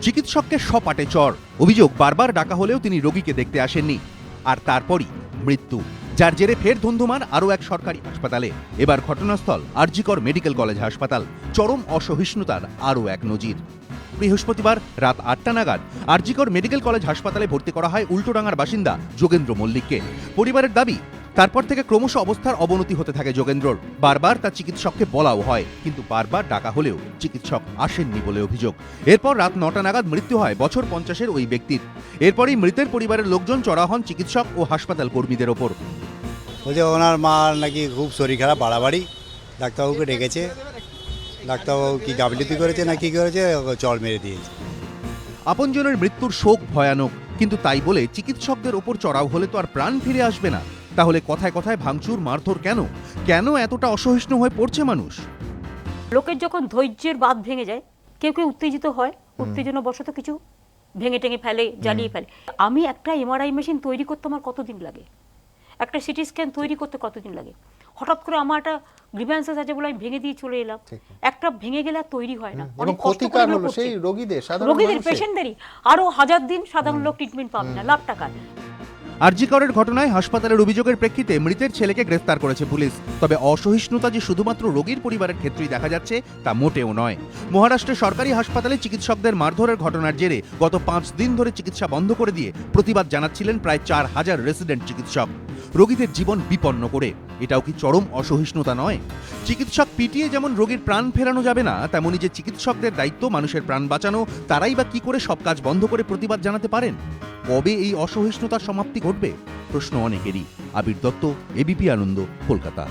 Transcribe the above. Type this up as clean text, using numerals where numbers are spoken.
চিকিৎসককে সপাটে চর। অভিযোগ, বারবার ডাকা হলেও তিনি রোগীকে দেখতে আসেননি। আর তারপরই মৃত্যু, যার জেরে ফের ধুন্ধুমার আরও এক সরকারি হাসপাতালে। এবার ঘটনাস্থল আরজিকর মেডিকেল কলেজ হাসপাতাল। চরম অসহিষ্ণুতার আরও এক নজির। বৃহস্পতিবার রাত 8টা নাগাদ আরজিকর মেডিকেল কলেজ হাসপাতালে ভর্তি করা হয় উল্টোডাঙ্গার বাসিন্দা যোগেন্দ্র মল্লিককে। পরিবারের দাবি, তারপর থেকে ক্রমশ অবস্থার অবনতি হতে থাকে যোগেন্দ্রর। বারবার তার চিকিৎসককে বলাও হয়, কিন্তু বারবার ডাকা হলেও চিকিৎসক আসেননি বলে অভিযোগ। এরপর রাত 9টা নাগাদ মৃত্যু হয় বছর 50-এর ওই ব্যক্তির। এরপরই মৃতের পরিবারের লোকজন চড়া হন চিকিৎসক ও হাসপাতাল কর্মীদের ওপর। বলছে ওনার মা নাকি খুব শরীর খারাপ, বাড়াবাড়ি। ডাক্তারবাবুকে ডেকেছে, ডাক্তারবাবু কি গাফিলতি করেছে না কি করেছে, চড় মেরে দিয়েছে। আপনজনের মৃত্যুর শোক ভয়ানক, কিন্তু তাই বলে চিকিৎসকদের ওপর চড়াও হলে তো আর প্রাণ ফিরে আসবে না। তাহলে কথায় কথায় ভাঙচুর, মারধর কেন? কেন এতটা অসহিষ্ণু হয়ে পড়ছে মানুষ? লোকের যখন ধৈর্যের বাঁধ ভেঙে যায়, কেউ কেউ উত্তেজিত হয়, উত্তেজনাবশত কিছু ভেঙে টেঙে ফেলে, জ্বালিয়ে ফেলে। আমি একটা এমআরআই মেশিন তৈরি করতে আমার কতদিন লাগে, একটা সিটি স্ক্যান তৈরি করতে কতদিন লাগে। হঠাৎ করে আমার একটা গ্রিভ্যান্সেস আছে বলে আমি ভেঙে দিয়ে চলে এলাম। একটা ভেঙে গেলে আর তৈরি হয় না, অনেক কষ্ট করে হলো সেই রোগীদের, পেশেন্টদেরই। আরো 1000 দিন সাধারণ লোক ট্রিটমেন্ট পাবে না, লাখ টাকা। আরজিকরের ঘটনায় হাসপাতালের অভিযোগের প্রেক্ষিতে মৃতের ছেলেকে গ্রেফতার করেছে পুলিশ। তবে অসহিষ্ণুতা যে শুধুমাত্র রোগীর পরিবারের ক্ষেত্রেই দেখা যাচ্ছে তা মোটেও নয়। মহারাষ্ট্রের সরকারি হাসপাতালে চিকিৎসকদের মারধরের ঘটনার জেরে গত 5 দিন ধরে চিকিৎসা বন্ধ করে দিয়ে প্রতিবাদ জানাচ্ছিলেন প্রায় 4000 রেসিডেন্ট চিকিৎসক, রোগীদের জীবন বিপন্ন করে। এটাও কি চরম অসহিষ্ণুতা নয়? চিকিৎসক পিটিয়ে যেমন রোগীর প্রাণ ফেরানো যাবে না, তেমনি যে চিকিৎসকদের দায়িত্ব মানুষের প্রাণ বাঁচানো, তারাই বা কি করে সব কাজ বন্ধ করে প্রতিবাদ জানাতে পারেন? কবে এই অসহিষ্ণুতার সমাপ্তি ঘটবে? প্রশ্ন অনেকেরই। আবির দত্ত, এবিপি আনন্দ, কলকাতা।